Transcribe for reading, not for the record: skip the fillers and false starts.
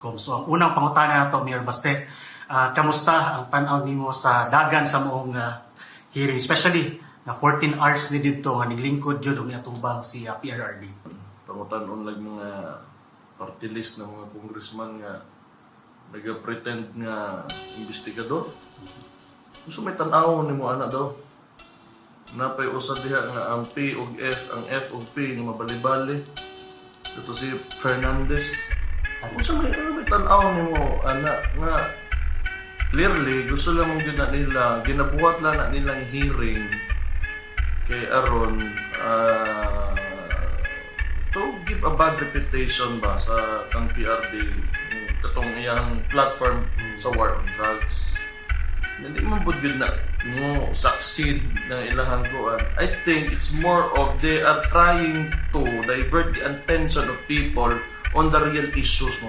So ang unang pangutana nato, Mayor Baste, kamusta ang tanaw nimo sa dagan sa moong hearing, especially na 14 hours ni dito nga niglingkod jud og niatubang si PRRD. Pangutan-on lang mga party list ng mga congressman nga nag-pretend nga investigador. Gusto may tanaw nimo ana daw. Napay usad diha nga ang P ug F, ang F ug P nga mabalibali. Ito si Fernandez. Gusto may tanaw nimo ana nga clearly gusto lang mong nila ginabuhat lang na nilang hearing kay aron to give a bad reputation ba sa kang PRD katong iyang platform sa war on drugs. Hindi man po yun na mo succeed na ilahang kuan. I think it's more of they are trying to divert the attention of people on the real issues.